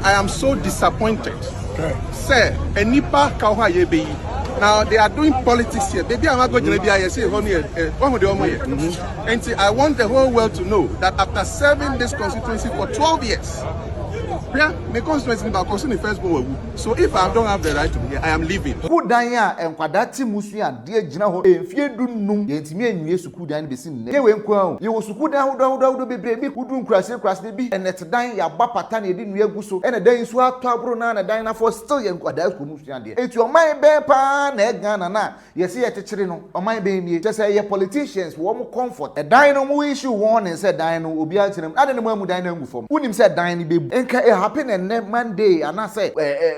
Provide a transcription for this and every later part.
I am so disappointed. Sir, a nipa kauha yebe. Now they are doing politics here. Baby, I'm not going to be here. Say, and I want the whole world to know that after serving this constituency for 12 years, my constituency is the first born. So if I don't have the right to be here, I am leaving. Kudanya and Kwadati Musia, dear Jinaho, if you do no, yet me and you Sukudan be seen. You went crown. You was Sukudan who be baby, who do cross the beat, and let's dine ya Bapatani didn't wear gusso, and a day swap Tabrona and Dina for still young Kwadas Musia. It's your my bear pan, Ghana. Yes, yet a chirino, or my baby, just say your politicians, warm comfort. A dino issue warn and said Dino will be answering him. I don't know when we dine from. Who him said Dine baby, and happen and Monday, and I say,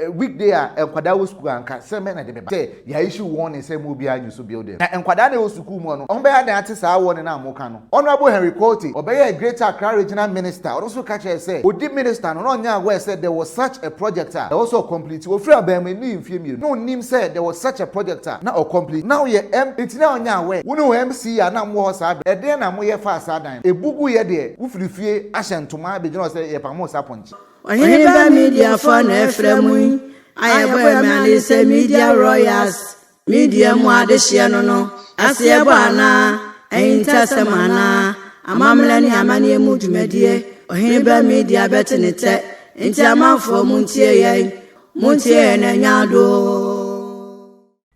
weekday, and Kwadawo school and Casamen at the back. Say, ya issue warning, say, will be a building. And Kwadane school mono, on bear the artists are one in our Mokano. Honorable Henry Coty, obey a great Accra regional minister, also catch a say, who did minister, no one where said there was such a project, also complete. Well, Free Berman, film. No name said there was such a project, now complete. Now, ye it's now in your way. We know MC and I'm more sad, and then I'm way fast. A bugu ye de, who free Ashen to my beginner say, a pamos upon. Oheneba Media for Efremu. I am Media Royals. Media Moadeshiano. Asiabana. Aintasamana. Amamlani Amani Mujmedie. Oheneba Media Betinete. Intama for Muntie. Muntie Nanyado.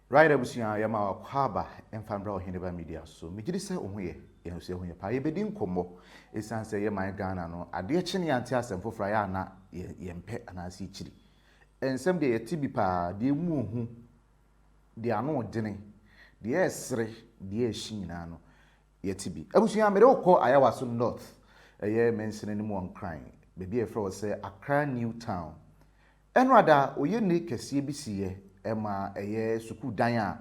Right, Abusia Yama Haba and Fambra Oheneba Media. So, Mijisa Uwe, and say when you pay bedin combo. It's answer ye my Ghana no. A dear chinny and tias and for Friana, yempe and I see chili. And some day a tibipa, dear moo, they are no dinner. Dear Sre, dear Shinano, ye tibi. Abusia made all call Iowa soon north. A year mention any more crying. Baby a fro say Accra New Town. And rather, o ye nick a CBC, Emma a year suku danya,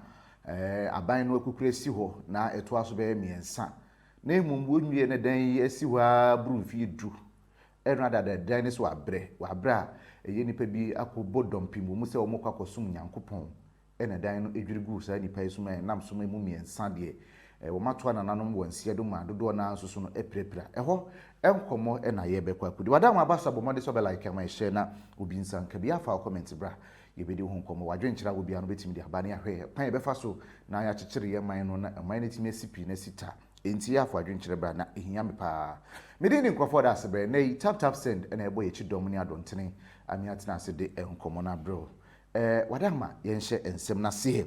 a bine no crazy ho, na it was very me and son. Name wouldn't be any day, as you were broom feed drew. And rather the Dennis were bra, a yenipe ako bodom pimu, Musa Moka Kosum Yankupon, and a dino edrigus, any paisuma, and Namsum mummy and Sandy, a Womatuan and Anum one Siaduma, the door now so soon a prepra. A ho, Elcomo and I ebequa could. Madame Abassa, Bomadi Sober like my shena, would be in San Cabia for comments, bra. You be home come, or drink will be unwitting the Habania hair. Pine befaso, Naya Chicheria, mine on a minute messy nesita. Intia for drink brana ihiame pa medini nkofo da sebe na tap send and ebo ye chidom ni adontene ami atena se de enkomo na bro wadama yenhye ensem na se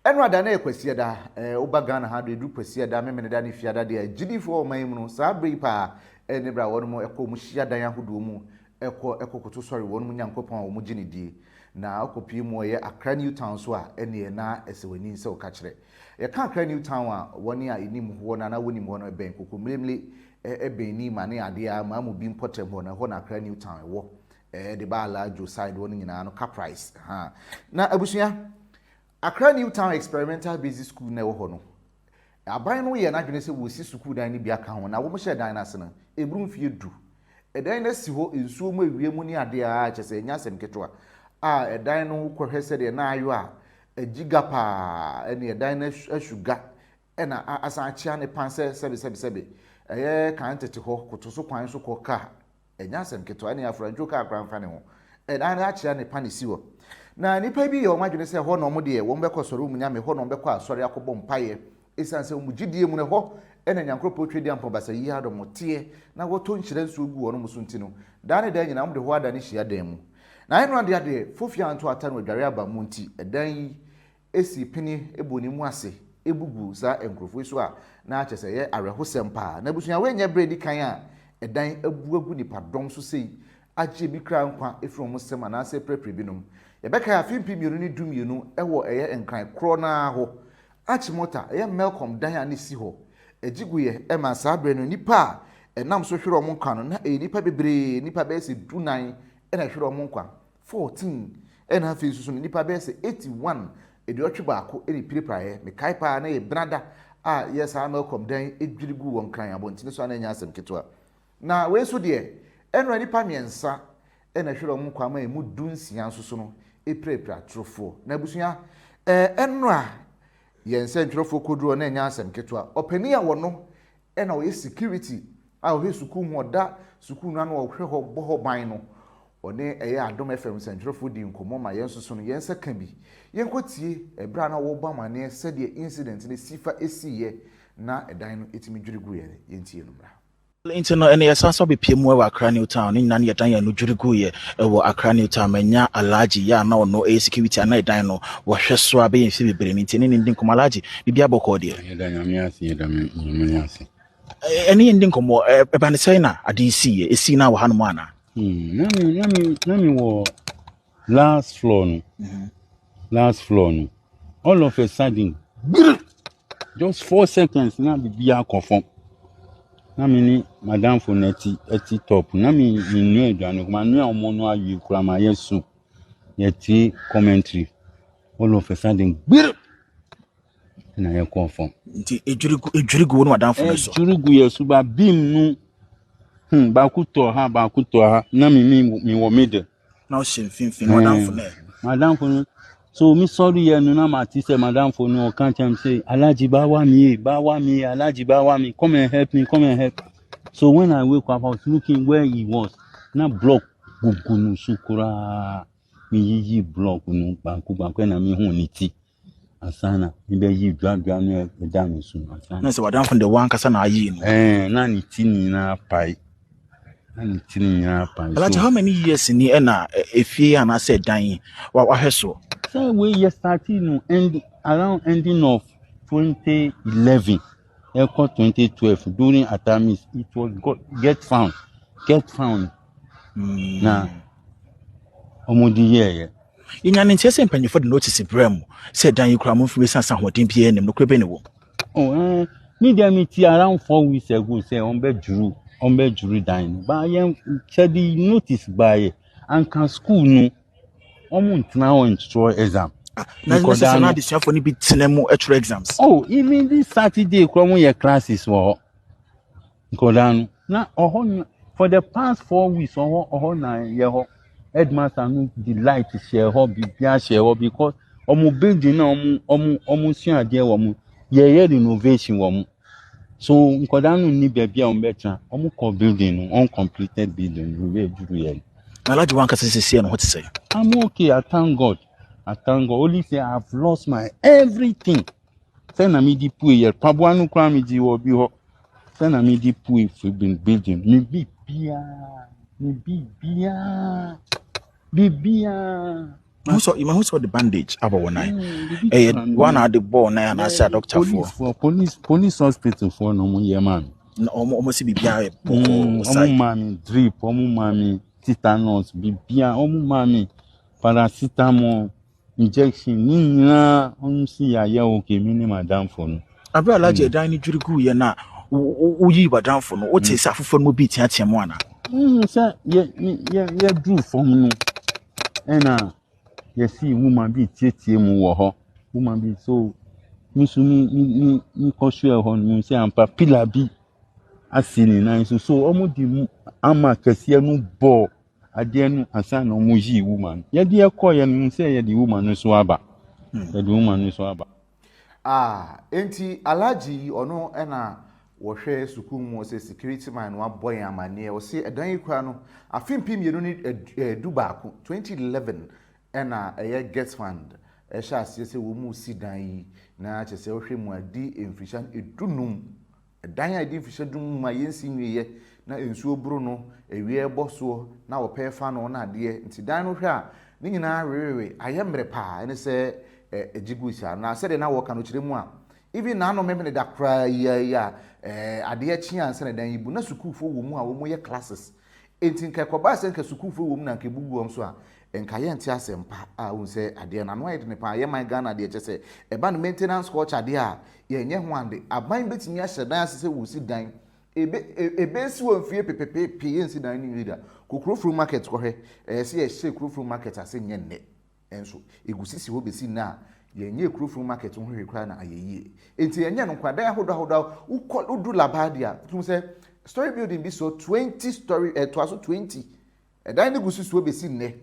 enwada na ekwasi da oba Ghana ha do edu kwasi da memene da ne fiada de agidi fo oman mu no sa bri pa ene bra won mu ekọ mu hia dan ahodo mu ekokoto sorry won mu nyankopon wo mu gini die na akopi mu ye Accra New Town so a ene na esewani nse o ka kire ye kan Accra New Town a woni a enim ho na woni mu no ben koko mlemle ebeni ma ne ade a ma mu bi importem ho na ho na Accra New Town wo de ba ala jo side woni nyina no ka price ha na abusuya Accra New Town Experimental Basic School na wo ho no aban no ye na dwene se wo si school dan ni bi aka ho na wo mo hye dan na se na ebrum fie du edan na si ho ensuo mu awie mu ni ade a kyese nya asem keto a edan no kwohwe se de na ayo a giga pa ene edan na ashuga ena asan achia ne panse sebe kan tete ho kotoso kwan so koka enya asem keto ene afranjo ka akranfa ne ho edan na achia ne panisi wo na nipa bi ye o madwene se ho no mo de wo mbekọ soro mu nyame ho no mbekọ asori akobọ mpaye esanse mu gidie mu ne ho ena nyankropo twedi ampo basa yi ado motie na woto nkyire nso gu wono musunti no dane da nyina mde ho ada ne hia dan mu na eno ade fofia nto ata no dware aba mu nti edan yi esi pini eboni mu ase ebugu za enkrofo so a na achese ye arehosem pa na busunya we nya bredi kan a edan abuagu nipa dom so sei agye bi kra nkwa efro mu sem na ase prepre binom ye beka ya fimpi mienu ni dumienu ewo eye enkran kro na ho achimota eye Malcolm dan ani si ho ejiguye ema sabre no nipa enam so hwere omo nkwa no na nipa bebre nipa be se dunan ena hwere omo nkwa 14 ena afi susu nipa be se 81 edi otwe baako eni piriprae me kai pa na ye brada a yes a Malcolm dan edwirigu won kan abontine so na nya asem keto na we so de eno nipa miensa ena hwere omo nkwa ma emu dunsia susu no eprepra trofo na busuya eno a yense ntwofo koduro na nya asem keto opani a wono ena o security a o he suku mu oda suku no na o hwe ho bo ho ban no ɔne ɛyɛ Adom FM sentwerɛfo di nkɔmmɔ ma yɛn soso no yɛn nsa ka bi yɛn kɔtie ɛbra na wɔbɔ amane sɛdeɛ incident ne sifa esiye na ɛdan no etimi dwiri gu yɛn tie no bra Into no any sense of PMO Accra New Town in Nanya Danya no Jurigu Accra New Town menya alaji ya na no a security and dino was swabe and civil maintaining in Dinkomalaji bibia bokodi any ending como a banisena a DC is seen now Hanumana Nami wo last floor all of a sudden just 4 seconds na bibia conform Nami ni madam for eti top nami nu eduane kuma nu omo no ayi kura ma yesu yeti commentary all of a sudden na ye confirm nti ejurigu no madam for so ejurigu yesu ba bim nu ba kuto ha nami mi wo mede na o shin finfin madam for so me sorry ye no na ma ti say madam for no kan tell say alaji ba wa mi alaji ba wa mi come and help so when I wake up I was looking where he was na block gugunu sukura mi yi block nu ba na mi hu ni ti asana mi be yi dwa no e da mi su asana na say madam for the one kasa na ayi no na ni ti ni na pai alaji how many years ni na efie ana say dan wa hweso. So we started around ending of 2011, 2012 during Atamis. It was get found. Na omodi ye. Inya ntiese mpanyefo de notice brem said dan you kram mfu besan san hodin pie nem no kwebe ne wo. Media meet around 4 weeks ago say on be juru dan. Ba ye said the notice by and can school no now intro exam. Because na this for ni be tinemu extra exams. Oh, even this Saturday from your classes for Kodanu. Now for the past 4 weeks na yeho headmaster no delight share hobby share because building na omu sua ade wo ye renovation wo so Kodanu ni bebia betra ko building no uncompleted building we do ye. Alaji one kasa say no what to say. I'm okay. I thank God. Only say I've lost my everything. Say na me di pu ye. Pabuanu kwa mi di wo bi ho. Say na me di pu if we been building. Me bibia. Who saw the bandage about one night? One had the ball na and I said doctor for police hospital for no mo ye man. No almost bibia. Mami drip. Mami tetanus, bibia, mami, paracetamol, injection, nina, si ya okay, mini madam for no. Abra alaje dan ni jurigu ye na uyi badam for no. O te sa fofo no bi tia mo ana. Say ye do for no. Ena ye see woman bi tie mu wo ho. Woman bi so mi koshu e ho no say ampa pillar bi asini na so omo di ama kase no bo ade no asa na omo yi woman ye de ekoye no say ye di woman no so aba enti alaji ono na wohwe sukuu mu say security man wa boy amane o say edan ikwa no afimpim ye no ni du baako 2011 na eye get fund sha ase say wo mu si dan yi na che say wohwe mu adi emfishan edunum dan ya adi emfishan dum ma yensi nwiye na ensuo buru no ewie boso na wo pɛ fa no na ade nti dan no hwɛ a ni nyina rerewe ayembre pa ene sɛ ejigu sha na sɛ de na wo ka no kyerɛ mu a even na no memene da kra ya ade chi ansa na dan yibu na sukufo wo mu a wo mu ye classes enti nka koba sɛ nka sukufo wo mu na nka bugu om so a nka ye nti asempa a wo sɛ ade na no ayɛ de ne pa ye man Ghana ade kyɛ sɛ eba no maintenance culture ade a ye nye ho ande aban betimi ahyɛ dan asese wo si dan ebe si wo mfie pepepe yensi dan ni leader kokrofru market ko hwe se ye hye kokrofru market ase nye nne enso egusisi ho besi na ye nye kokrofru market ho hwe kra na ayeye enti ye nye no kwa dan ahoda udu labadia tum se story building bi so 20 story to aso 20 dan ni gusisi ho besi nne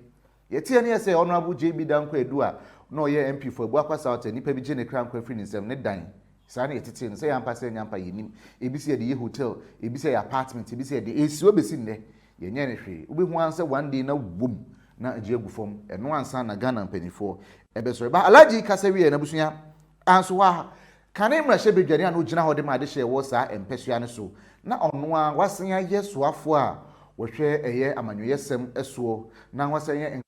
ye tie ne se honorable JB Danko Edu a no ye MP for Abuakwa South nipa bi je ne kra nkwa free nsem ne dan sane yetete no say yampa say nyampa yenim ebisi ye de hotel ebisi ye apartment ebisi ye de esi obesi nne yenye ne hwe obehu anse one day na wom na agi agufom eno ansa na Ghana mpanifo ebesore ba alaji kasa wie na busua anso wa kane mrahye bedwane an ogina hode ma de hye wo sa empesua ne so na ono a wasen aye soafo a wohwe eye amanyoyesem eso na wasen ye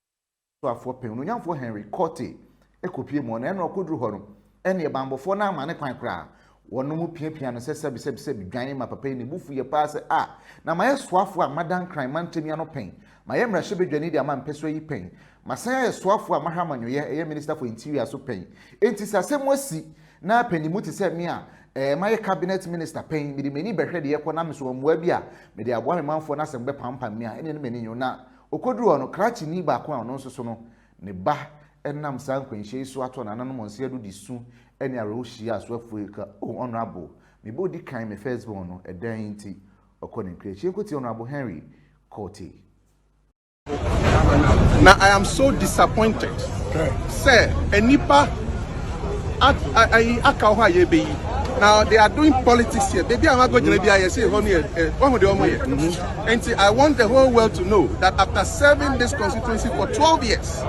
soafo pen no nyamfo Henry Cote ekopie mo na eno koduru ho no ene bambofo na amane kwan kra wono mu piapia no sese bidwane ma papa ni bufu ye paase na maye soafo a madan kran mantemia no pen maye mrahye bedwane di ama mpeso yi pen masan ye soafo a mahamanyoye eye minister for interior so pen enti sasem wasi na penimu te se me a my cabinet minister pen me di meni behwe de yekọ na meso mwa bi a me de aboa me manfo na sem be pampam me a ene ne meni nyo na okoduru ono krachi ni ba ko a ono nso no ne ba enam san kwanhye so ato na nanom onse adu disu ene aro hia so afueka honorable me bo di kan me first born no edan nti okọ ne krechi ekoti honorable Henry Cote. Now I am so disappointed. Sir, enipa now they are doing politics here. Baby, I'm not going to be here. Say, and I want the whole world to know that after serving this constituency for 12 years,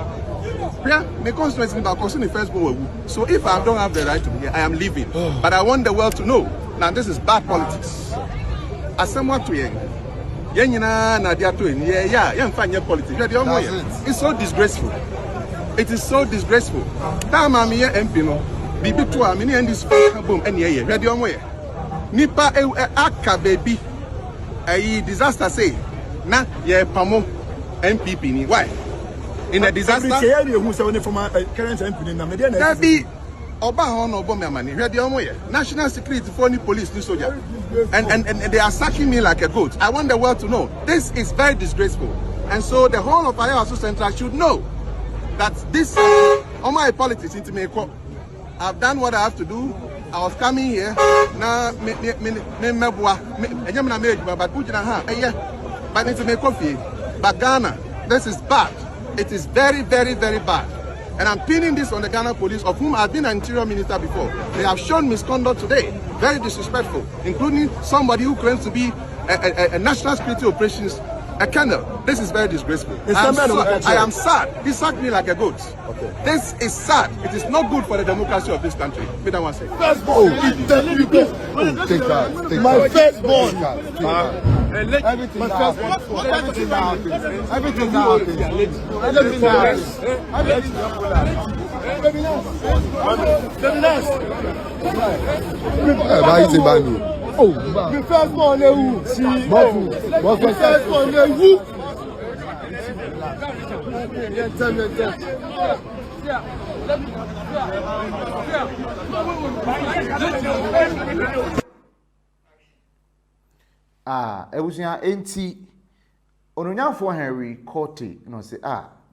my constituency is first born. So if I don't have the right to be here, I am leaving. But I want the world to know now this is bad politics. As someone to you. It's so disgraceful. It is so disgraceful. MP no. Bibi to a mini and this boom and yeah, ready on way. Nipa aka baby. A disaster say, na ye pamo MPP ni. Why? In a disaster. Current MP na media. That be Oba Hono Bomamani, ready on way. National security for any police, new soldier. And they are sacking me like a goat. I want the world to know this is very disgraceful. And so the whole of Powerhouse Central should know that this on my politics into me. I've done what I have to do. I was coming here. Now, but it's me coffee. But Ghana, this is bad. It is very, very, very bad. And I'm pinning this on the Ghana police, of whom I've been an interior minister before. They have shown misconduct today, very disrespectful, including somebody who claims to be a national security operations a colonel. This is very disgraceful. I am sad. He sacked me like a goat. Okay. This is sad. It is not good for the democracy of this country. Me that one say. Firstborn. Take that. My firstborn. Everything now. Everything now. Everything now. Everything now. Oh, the first one, who? The first one, who? Ebusia enti ononyamfo Henry Cote, you know, say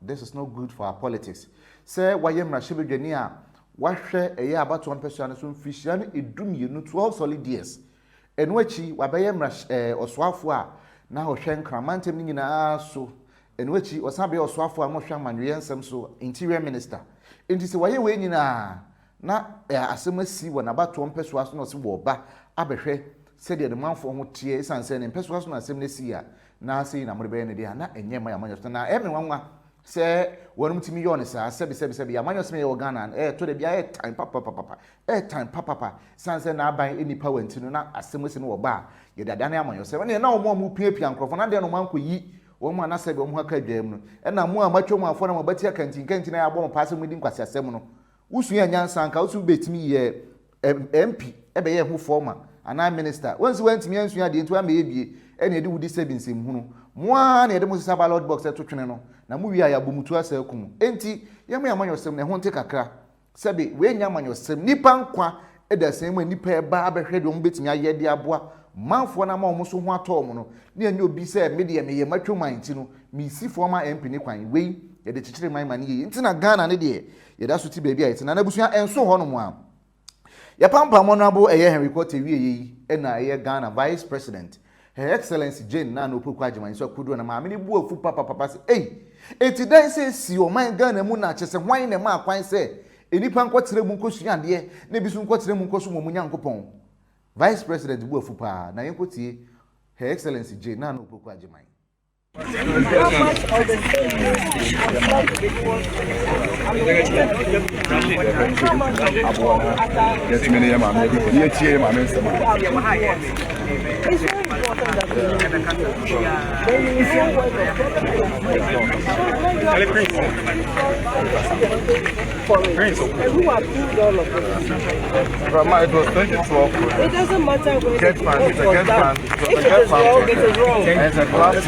this is not good for our politics. Say wayem rashibedwani a wahwe eye abato mpesua ne so mfihia ne edum yenu 12 solid years. Enwechi wabeye oswafo a na hohwe nkramantem ni nyina so enwechi osabe oswafo a mohwe amanwe nsem so interior minister enti se waye we nyina na asemasi wona bato mpeso so no se wo ba abehwe se de manfo ho tie sanse ne mpeso so na asem ne si a na sei na modebe ne dia na enyema ya manyo na emenwanwa se wonum timi yone sa sebi amanyo se me Ghana to de bia time papa sanse na aban enipa wanti no na asemose no wo ba ye dada na amanyo se na omo mu piapia nkrofo na de no manko yi wo mu na sebi wo mu aka dwam no na mu amatwo mu afo na mabati akantin na ya bo mpaase mu di nkwase asem no usu ya nyansa nka usu betimi ye MP ebe ye hu forma ana minister wonsi wantimi ansu ya de ntu ama ebie ene de wudi sebinsem hunu moa na de mo sisa ballot box to twene no na mu wi aya bomutu asa akum enti yema amanyosem ne ho nte kakra sebe we nya amanyosem nipa nkwa edasem ma nipa eba abehwe de betimi ayede aboa manfo na ma omo so ho atom no ne anya obi se media meye matwoman ti no mi si former MP ne kwan we ye de chichire man man ye enti na Ghana ne de ye da so ti baby ayeti na busua enso ho no mo a ya pampa monabo eye Henry Cote wie yi na eye Ghana vice president Her Excellency Jane na no poku agyeman so kudu na maame ni bu afu papa say eti dan say si o man Ghana mu na kyese hwan na ma kwan say enipa nkotere mu nkosua de na bisu nkotere mu nkoso mu nyankopon vice president bu afu pa na yenkotie Her Excellency Jane na no poku agyeman. How much of the same it's very important that we know. Then you know what the and who approved all of it? It was 2012. It doesn't matter where Get man, it's a get man. If it is wrong, it is wrong. It's a class.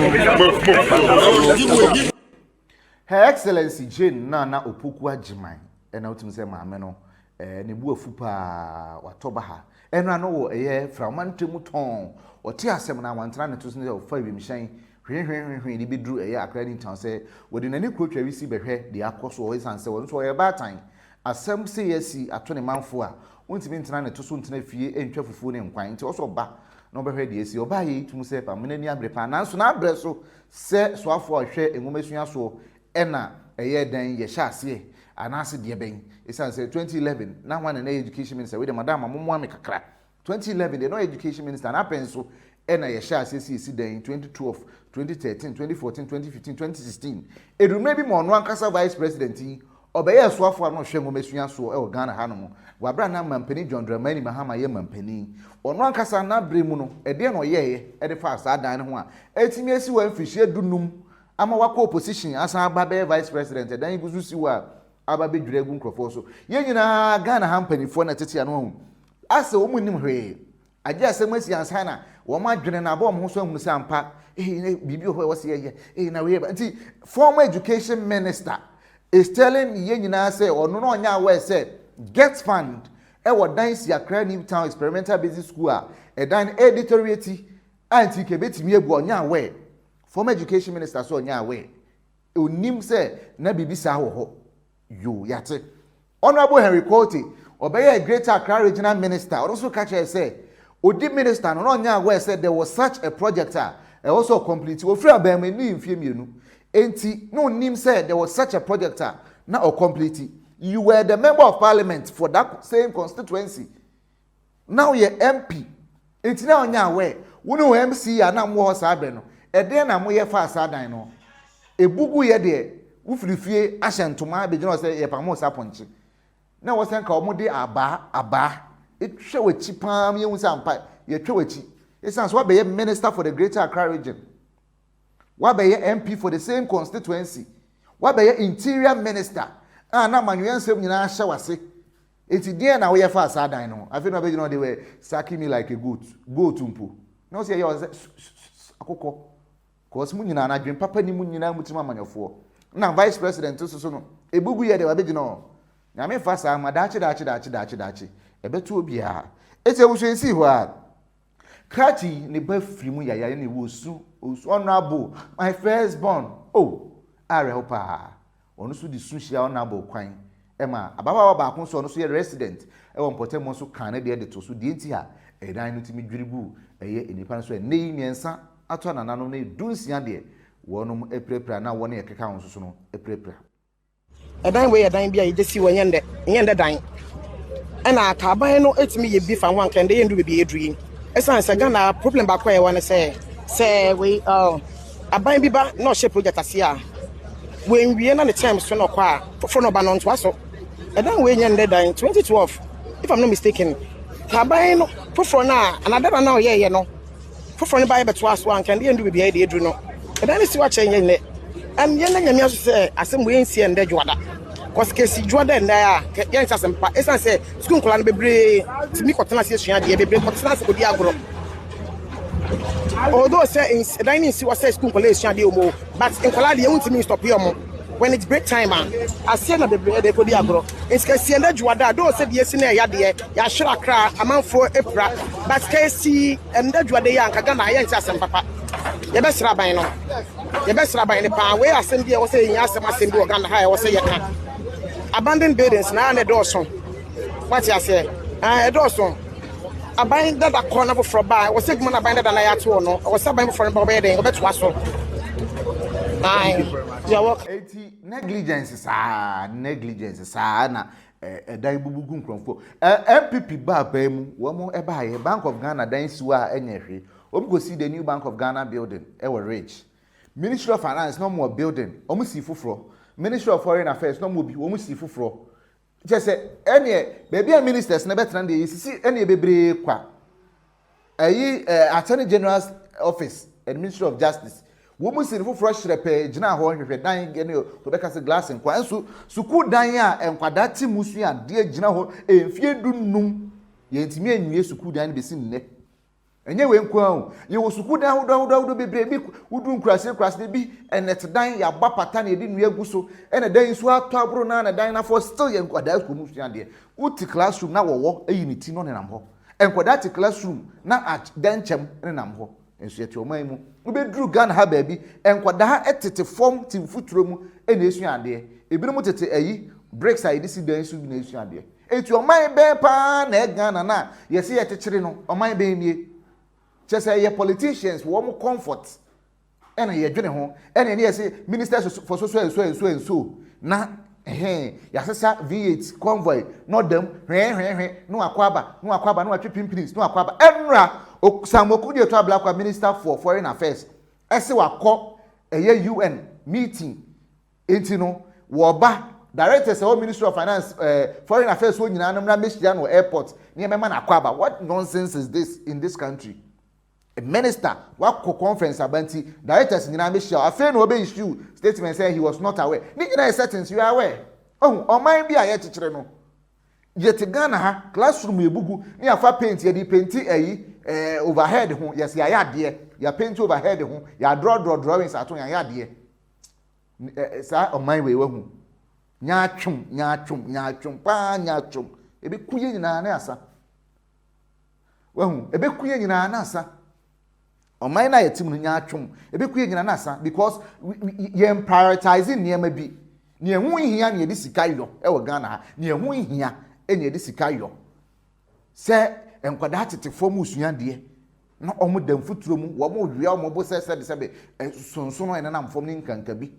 Her Excellency Jane Nana Opukwa Jimai, and out to say Mameno, Nebu Fupa, or Tobaha, and I know a year from Mantimuton, or Tia Semana, one trying to say of 5 machine. He be drew a year credit town say, within any quote we receive a head, the aquas always answer once for a bad time. As some say, yes, at 20 months for, won't be trying to soon to fee and travel food and quine to also back. No be ready, yes, or buy it to say, a millennium repan, and so now bresso, say, so for a share in women's so, Enna, a year then ye shall see, and answer dear Bang. It's answer 2011, now one an education minister with a madam, a mumma make a crack. 2011, the no education minister, and I pencil. Ena yesha CCC there in 2012, 2013, 2014, 2015, 2016. It will maybe more one kasa vice president obey a swap for no shame mesuan so e Ghana hanom. Wabra na mampani John Dramani Mahama ye mampani. On one kasa na bremu no e de no ye e de fa sa dan ho a etimi esi wan fihye dunum ama wako opposition asan aba vice president dan iguzu si wa aba be dwere gu nkrofo so. Ye nyina Ghana hampanifo na tete ano ho. Asa wo munim hwe. Aje asemasi ansana Woma dwene na bo mo so ahunu se ampa bibi ho we se ye na we nti former education minister is telling ye nyina say ono no nya we say get fund e wo dan si Accra New Town Experimental Basic School a e dan editoriate anti ke betimi ebu onya we former education minister so onya we onim say na bibi sa ho yo yate Honorable Henry Cote obey Greater Accra Regional Minister also catch say Odi minister no nya where said there was such a project also complete we free abem ni mfie mienu enti no nim said there was such a project na or complete you were the member of parliament for that same constituency now you MP enti na nya where we no MC na mo ho sa abe no e de na mo ye fa sa dan no ebugu ye de wo free fie ahyentoma abegina say ye pamo sa ponche na wo sen ka o mo de aba it show a chipam you sampa ye twachi it's as what be minister for the Greater Accra region what be MP for the same constituency what be interior minister na manuel nsem nyina hye wase enti dia na we ye fa asadan no afi no be you know they were sacking me like a goat mpo no say you akoko cause mu nyina na dwen papa ni mu nyina mutima amanyofo na vice president so no ebugu ye de wa be you know na me fa sa ma dachi ebetu obia ese wuso ensi ho a krati ne ba firimu yaya ne wosu honorable my first born are hopa onu so di sunhia honorable kwan ema abawa ba kun so onu so ye resident e won potem so kan na de to so di enti ha edan no timi dwiribu eye enipa so nei miensa ato nanano ne dunsia de wonum eprepra na won ye keka won so no eprepra edan we edan bia ye si wonyende dan ena akaban no etimi ye bi fa ho anka nde ye ndu be edui esan se Ghana problem ba kwa ye won se we aban bi ba no she project asia we nwie na the time so no kwa for no ba no nto aso edan we nyende dan 2012 if I'm not mistaken aban no for na another na ye no for no ba ye beto aso anka nde ye ndu be edui no edan si wa chen ye ne am ye na nyamia so se asem we nsi ende dwada cause kesi Jordan na ya yen sasempa esan say school nkola no bebre timi kotena se sua de bebre kotena se odi agro although say in dining see what say school nkola sua de omo but nkola de won timi stop here when it's break time I say na bebre de odi agro it's kesi enda Jordan do say de esi na ya de ya hwera Accra amanfo epra but kesi enda Jordan ya nka Ghana ya yen sasempa ye be sraban no ye be sraban ne pa we asem de wo say yin asem bi Ghana ha ya wo say ye ka abandoned buildings na na Dawson what you say Dawson aban that corner for buy was say man aban that na ya to no was aban for no be den go beto aso you work 80 negligence sa na dan bubugu nkrofo MPP ba mu wo mo e ba ye Bank of Ghana dan siwa enye hwe obi go see the new Bank of Ghana building e were rich Ministry of Finance no more building almost see fufro. Ministry of Foreign Affairs no more be almost see fufro. Just say any baby ministers never trend the see any baby kwa. Attorney General's office and Ministry of Justice. Woman see fufro shrepe jina ho hwehwe dan gene to be kase glass en kwa enso suku dan a enkwadati musu a de jina ho emfie dunum ye ntimi anwie suku dan be sin ne. Enye we nkwa o ye wo suku dan hodo bebre bi wudu nkurase bi enet dan ya ba pata na edi nua guso ene dan su ato abro na dan na for still ye nkwada ko musu ade uti classroom na wowo ayi ni ti no ne nam ho enkwada ti classroom na at dan chem ne nam ho enso ye ti oman mu ubedru Ghana ha ba bi enkwada ha etete form ti futuro mu ene esu ade ebinom tete ayi breaks a edi si dan su bi na esu ade eti oman be pa na Ghana na ye se ye tekere no oman be nie. Just say your politicians want comfort. And ye dwene ho. And ye say ministers for so. Na yasesa V8 convoy not them no akwaba no atwe pimpins no akwaba. Enra Samoku de to abla minister for foreign affairs. Ese wakọ UN meeting. Enti no wo ba directors of Ministry of Finance foreign affairs wo nyina na mehia no airport. Ne mema na akwaba. What nonsense is this in this country? A minister wako conference abanti directors nyina me share afa na obe issue statement say he was not aware ni nyina settings you are aware o man bi aye kekere no yet Ghana ha classroom ebugu ni afa paint ye di painti overhead ho yes ya ade ya paint overhead ho ya draw drawings ato ya ade sa o man we hu nya twum pa nya twum ebe kuye nyina na asa wahu ebe kuye nyina na asa Omai na yetim no nya atwom ebe kuye nyina na asa because ye prioritizing niema bi ne ehu hia ne de sika yo e wo Ghana ha ne ehu hia e ne de sika yo se enkwada tete fom usua de na omo dam futuro mu wo mo hwia omo bo se de sonsono ene na mfom ni nkanka bi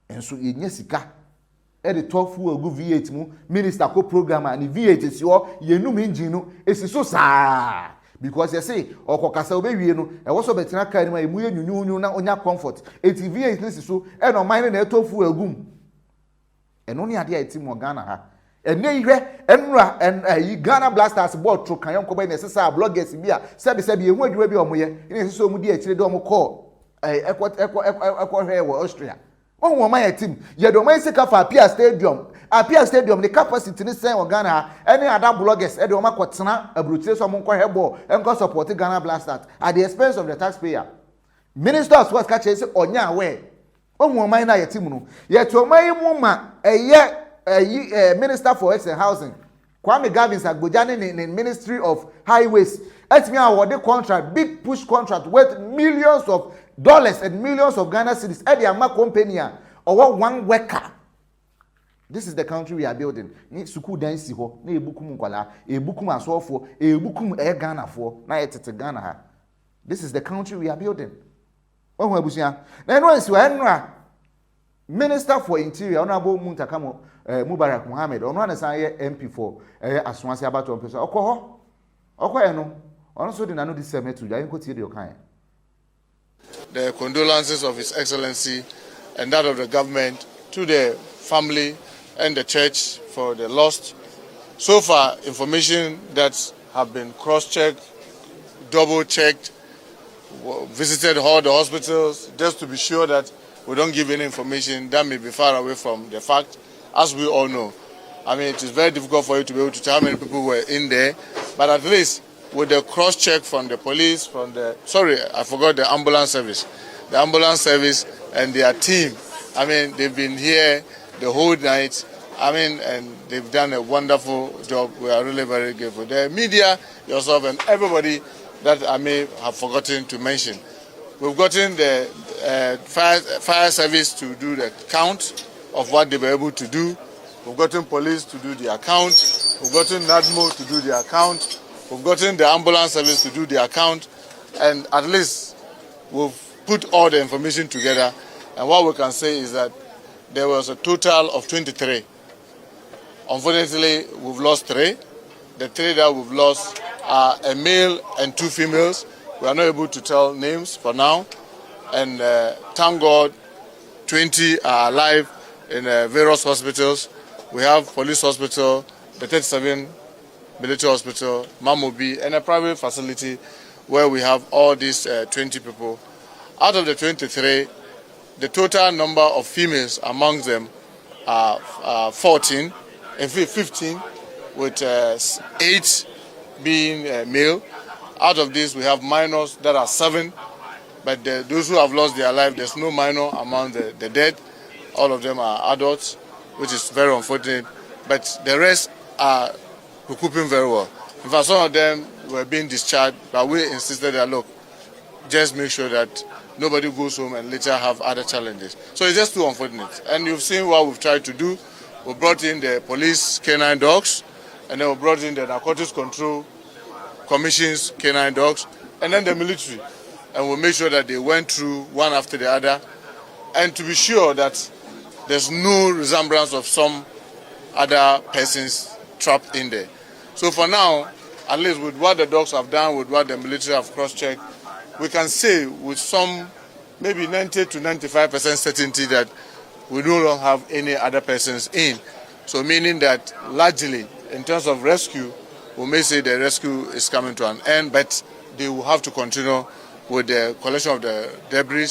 enso ye nya sika e de tofu agu V8 mu minister ko program ani V8 si o ye num engine no esi so saa because you say okokasa obewie no e wo so betina kan ma emu ye nyunyunyu na onya comfort ATV is so e no man na etofu agum eno ne ade a team Ghana ha ene ihwe enra yi Ghana Blasters board tro kan yonko ba ne sesa bloggers bi a sebi ehu adwuma bi omoye ne sesa omu di akire de omo call ekọ hwe wo Austria won man team ye do man seka fa Apia Stadium the capacity ni sen Ghana any other bloggers e de o makotena abrutire so mo nkọ hebo enko support Ghana Blasters at the expense of the taxpayer. Minister of Sports catch say onya aware ohun man na ye team no ye to man mu ma Minister for Health and Housing Kwame Gavin Sagboja in Ministry of Highways atmi award contract big push contract worth millions of dollars and millions of Ghana cedis e dey ama company or one worker. This is the country we are building. Ni suku dan si ho na ebukum nkwala, ebukum asofo, ebukum Ghana fo na yetete Ghana ha. This is the country we are building. Ohun abusia. Na no ansi wa enra Minister for Interior Honorable Muntakamo Mubarak Mohammed ono anasan ye MP for Aswasi Abato Mpeso. Okọ no. Ono so de na no disseminate to ya nkotie de okan. The condolences of His Excellency and that of the government to the family and the church for the lost. So far, information that have been cross-checked, double-checked, visited all the hospitals, just to be sure that we don't give any information that may be far away from the fact, as we all know. I mean, it is very difficult for you to be able to tell how many people were in there, but at least with the cross-check from the police, from the, sorry, I forgot the ambulance service. The ambulance service and their team, I mean, they've been here the whole night, I mean, and they've done a wonderful job. We are really very grateful. The media, yourself, and everybody that I may have forgotten to mention. We've gotten the fire service to do the count of what they were able to do. We've gotten police to do the account. We've gotten NADMO to do the account. We've gotten the ambulance service to do the account. And at least we've put all the information together. And what we can say is that there was a total of 23. Unfortunately, we've lost 3. The 3 that we've lost are a male and 2 females. We are not able to tell names for now. And thank God, 20 are alive in various hospitals. We have police hospital, the 37 military hospital, Mamobi, and a private facility where we have all these 20 people. Out of the 23, the total number of females among them are 14, and 15, with 8 being male. Out of these, we have minors that are 7, but those who have lost their life, there's no minor among the dead. All of them are adults, which is very unfortunate, but the rest are recouping very well. In fact, some of them were being discharged, but we insisted that, look, just make sure that nobody goes home and later have other challenges. So it's just too unfortunate. And you've seen what we've tried to do. We brought in the police canine dogs, and then we brought in the Narcotics Control Commission's canine dogs, and then the military. And we made sure that they went through one after the other, and to be sure that there's no resemblance of some other persons trapped in there. So for now, at least with what the dogs have done, with what the military have cross-checked, we can say with some maybe 90 to 95% certainty that we no longer have any other persons in. So meaning that largely, in terms of rescue, we may say the rescue is coming to an end, but they will have to continue with the collection of the debris.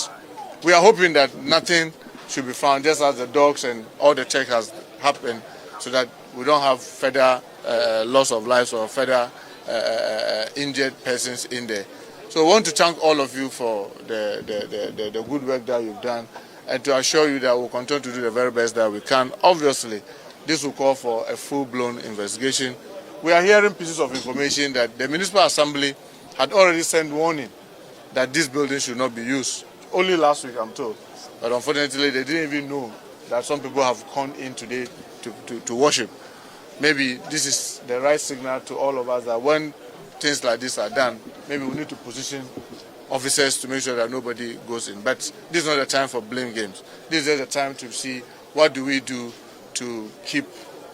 We are hoping that nothing should be found, just as the dogs and all the check has happened, so that we don't have further loss of lives or further injured persons in there. So I want to thank all of you for the good work that you've done, and to assure you that we'll continue to do the very best that we can. Obviously, this will call for a full-blown investigation. We are hearing pieces of information that the Municipal Assembly had already sent warning that this building should not be used. Only last week, I'm told. But unfortunately, they didn't even know that some people have come in today to worship. Maybe this is the right signal to all of us that when things like this are done, maybe we need to position officers to make sure that nobody goes in. But this is not the time for blame games. This is the time to see what do we do to keep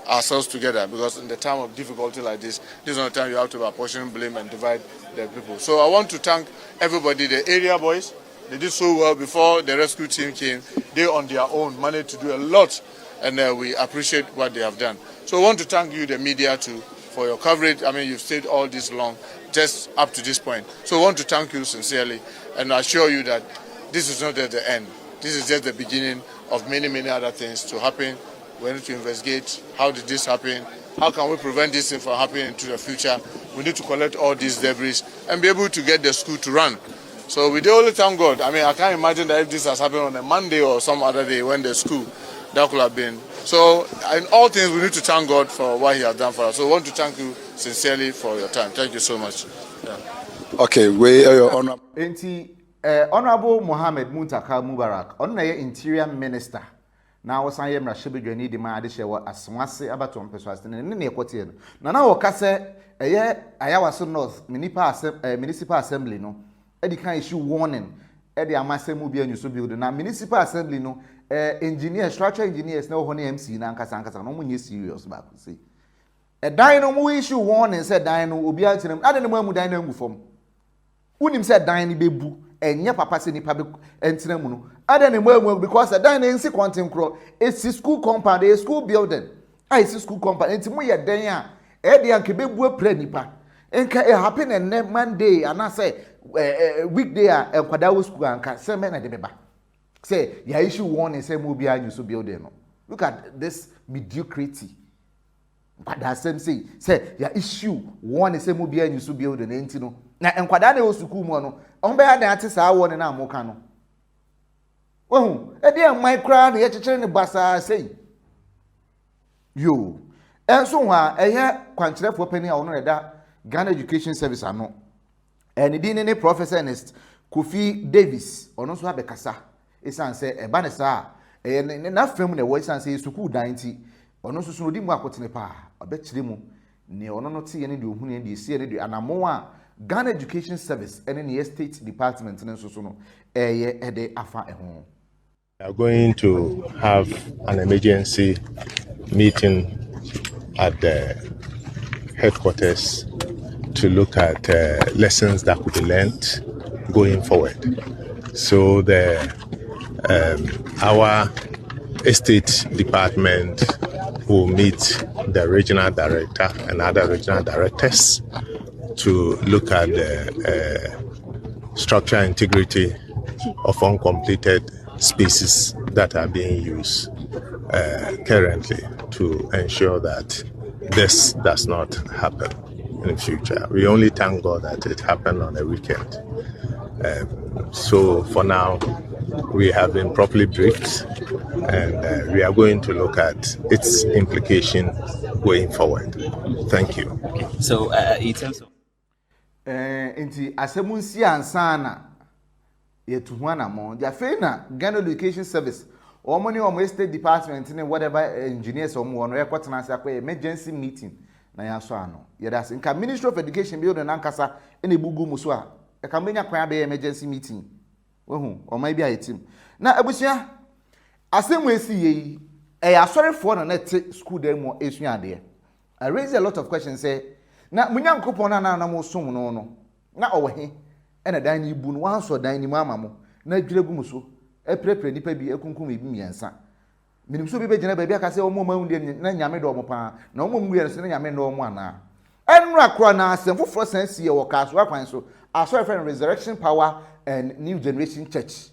ourselves together, because in the time of difficulty like this is not the time you have to apportion blame and divide the people. So I want to thank everybody, the area boys. They did so well before the rescue team came. They on their own managed to do a lot, and we appreciate what they have done. So I want to thank you, the media, too, for your coverage. I mean, you've stayed all this long, just up to this point. So I want to thank you sincerely, and assure you that this is not at the end. This is just the beginning of many, many other things to happen. We need to investigate how did this happen, how can we prevent this from happening into the future. We need to collect all these debris and be able to get the school to run. So we do only thank God. I mean, I can't imagine that if this has happened on a Monday or some other day when the school, that could have been. So in all things, we need to thank God for what he has done for us. So I want to thank you sincerely for your time. Thank you so much. Yeah. Okay, we are your honor. Honorable Mohammed Muntaka Mubarak, Honorable Interior Minister. Now, I am Rashid di ma adishe wa aswase abatom persuasive ne ekotie no. Na wokase ayawaso North Municipal Assembly no edi kan issue warning edi amasemu bia nyuso build na Municipal Assembly no structural engineers na ho na MC na ankasa no munye serious ba ko say dan no mu issue warning say dan no obi ankyerem ade ne mu amu dan na ngu fom unim say dan ni bebu enye papa se nipa be entina mu no ade ne mu because dan na nsi content kro esi school compound a school building esi school compound enti mu ye dan a e de anke bebu apra nipa enka e happen and Monday and I say weekday a enkwada wo school anka say me na de beba say ya issue warning say mu bia nyuso building no. Look at this mediocrity. But that same say ya issue warning say mu bia nyuso building enti no na enkwada na wo school mu no on be had ante saa warning na amoka no ohu e dey micro na ye chechire ne basa say yo enso ha ehye kwankyerefo pani a wono da Ghana Education Service ano and di ne Professor Ernest Kofi Davis ono so abekasa esan say e ba ne saa na fam na wo esan say school dan ti ono so so odi mu akotene pa obekire mu ne ono no te ye ne de ohunu ne de sie ne de anamo a Ghana Education Service and the State Department and so no ede afa ehon. We are going to have an emergency meeting at the headquarters to look at lessons that could be learned going forward. So our estate department will meet the regional director and other regional directors to look at the structural integrity of uncompleted spaces that are being used currently to ensure that this does not happen in the future. We only thank God that it happened on a weekend. So for now, we have been properly briefed, and we are going to look at its implication going forward. Thank you. Okay. So in terms of inti asemunsi ansana yetuhwana mo dia feina Ghana Education Service omoni omo state department ne whatever engineers omo wono ekotena ase akwa emergency meeting na yaso ano yedas nka Ministry of Education building nankasa ene bugu muso a e ka menya kwan be emergency meeting wohu omai bia yetim na abusia asemu esi yi e asori fo na te school dem mo esua ade I raise a lot of questions say na munyankopon na mo som no na owehe ena dan ni bu no wanso dan ni mu amamo na dwiregu muso eprepre nipa bi ekunkum bi miensa minim so bi begina ba bi aka se omo mawu na nyame do omo pa na omo mu yere se na nyame do omo ana enra kro na asem foforo sansie wo kaso akwan so aso friend Resurrection Power and New Generation Church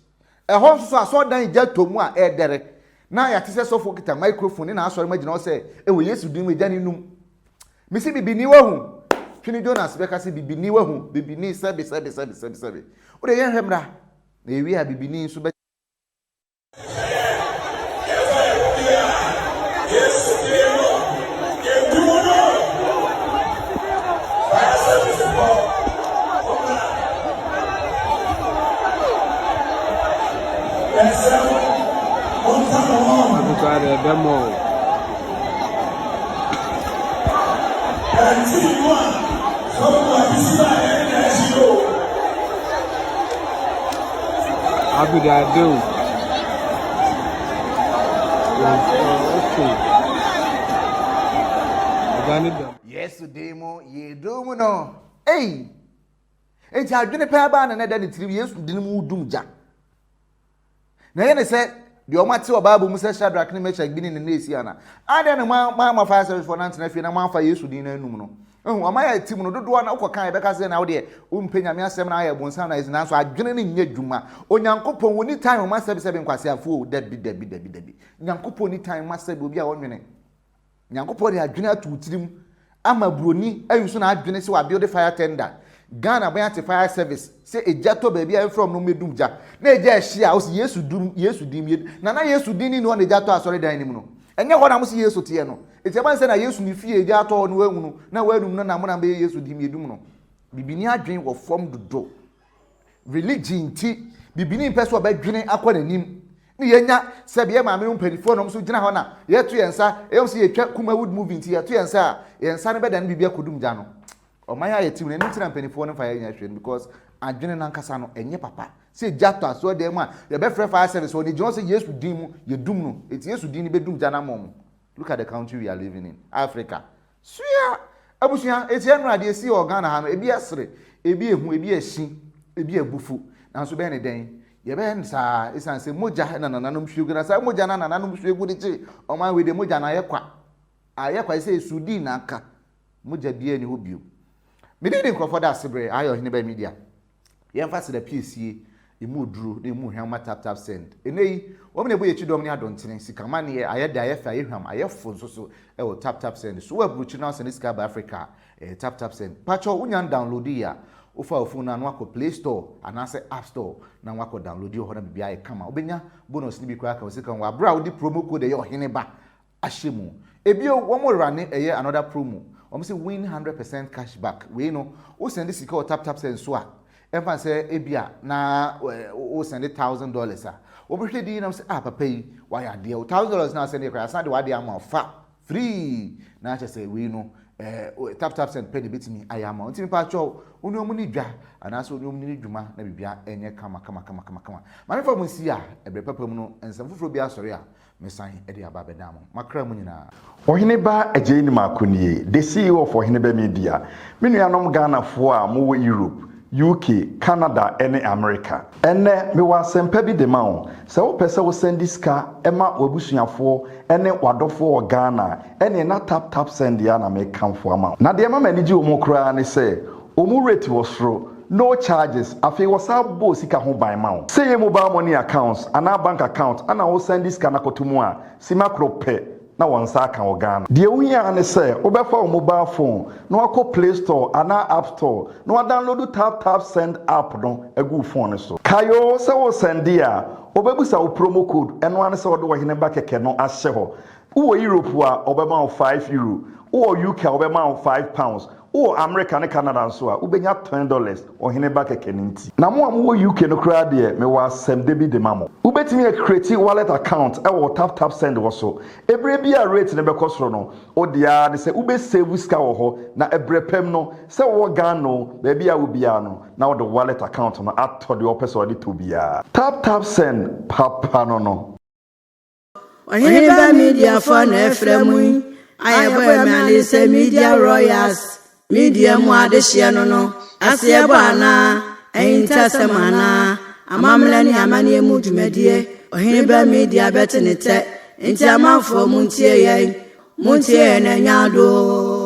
ehon so aso dan ja tomu a edere na ya tese sofo kita microphone na aso magina o se ewo Yesu din we jani num misi bibi ni wahu twini Jonas beka se bibi ni wahu bibi ni sabe o de yen hemra na ewi a bibi ni so be Yes, demo, ye do no. Hey, it's a dinner pair ban and then 3 years didn't doom jack. Now, said, the Omati or Babu Musa Shadrach Nimech been in the Nasiana. I don't know, Mamma Fire Service for Nancy and a man for you to dinner nuno. Oh, am I a team no do one of kind because then out there, Pena Seminar, Bonsana is an answer. I didn't need Juma. Oh, Yankopo, when you time must have 7 quasi a fool, Debbie. Yankopo, any time must have be a 1 minute. Yankopo, they are junior to trim. I'm a bruni, I used to have been so I build a fire tender. Ghana Bayante Fire Service say a jato baby I from no medumja. Ne just she house yes to dim Nana yes to dini no one the jato as already anymore. And now what I must yes to tiano. It's a man said I used to fear jato on wenu. Now where no namona be yes to dim yeduno. Bibinia dream will form the door. Religion tea. Bibini person by drinking aqua and him. Yenya sebia ma me mpanifoɔ no so gina hɔ na yetu yensa e so yetwa kuma wood moving ti yetu yensa yensa ne beda ne bibia kodum gya no ɔman ya yetim ne ntina mpanifoɔ no fa yenya hwɛ because adwene nankasa no enye papa se jato aso dem a ye be frɛ fire service oni gye say Yesu din mu yedum no eti Yesu din ne bedum gya na mom. Look at the country we are living in, Africa. Suya abusuya eti enu ade esi Ghana ha no ebi esre ebi ehu ebi ehyi ebi ebufu nanso be ne den yeben sa isan se moja na nananum hwegu na sa moja na nananum hwegu de che o man we de moja na ayekwa se sudi na aka moja bia ni hobio me de nkrofo da sebre ayo Oheneba Media ye mfase da PCA emu duru na emu hwam tap send enei wo me ne boye chidom ni adontene sikama ne ayeda ayefa ayehwam ayefo so e wo tap send so we bruchi na se Sika ba Africa tap send pacho unyan download ya ofa phone na no Play Store anase App Store na wako download yo hona bibia e kama obenya bonus ni bi kwa ka osika wa bra wo di promo code ye Oheneba ahyemu ebio wo mo rane eye another promo wo say win 100% cashback we no o send sika o tap send so a emfa say ebia na o send $1,000 a wo behwe di na say papa yi wa ya de $1,000 na send e kwa send wa de am fa free na che say we no tap send pay the bit me ayama unti me pa cho onu omu ni dwa anaso onu omu ni dwuma na bibia enye kama ma me fa mu si a ebre papa mu no ensam foforo bi asori a me san e de aba beda mo makra mu nyina Oheneba Ajeni Makunie the CEO of Oheneba Media me nuanom Ghana fo a mo Europe UK, Canada, and America. And me was send pebi de mao. So person will send this car, Emma Wabusiafo, and Wadofo Ghana, and na tap send the ana make come for amount. Na the mama ni ju mo kra ni say, omu rate was through. No charges. Afi wasa bo sika ho by mount. Say mobile money accounts, and our bank account, and I will send this kana kotumua. Sima krope. Na wansa kan Ghana. The only an say, obefa mobile phone, no akọ Play Store, and App Store, no download tap send app no egu phone so. Kayo say wo send dia, obebusa o promo code, and one say odo Oheneba keke no ahye ho. Wo Europe a obema €5, wo UK obema £5. Oh, America and Canada so ubenya $10 Oheneba keke nti. Na mo am wo UK no kra de me was sem debi de mamo. Ubetimi a create wallet account e wo tap send wo so. Ebre bi a rate ne be kosoro no. O dia de se ube save ska wo ho na ebre pem no se wo Ghana no be bia wo bia no na wo the wallet account no atto de opese de to bia. Tap send papa no. Oheneba Media for Efremu. Ayebo me say Media Royals. Media mu adehye no asebo ana enta semana amamla ni amane mu dwumadie Oheneba Media betenete enti amafo mu ntie ye na nyado.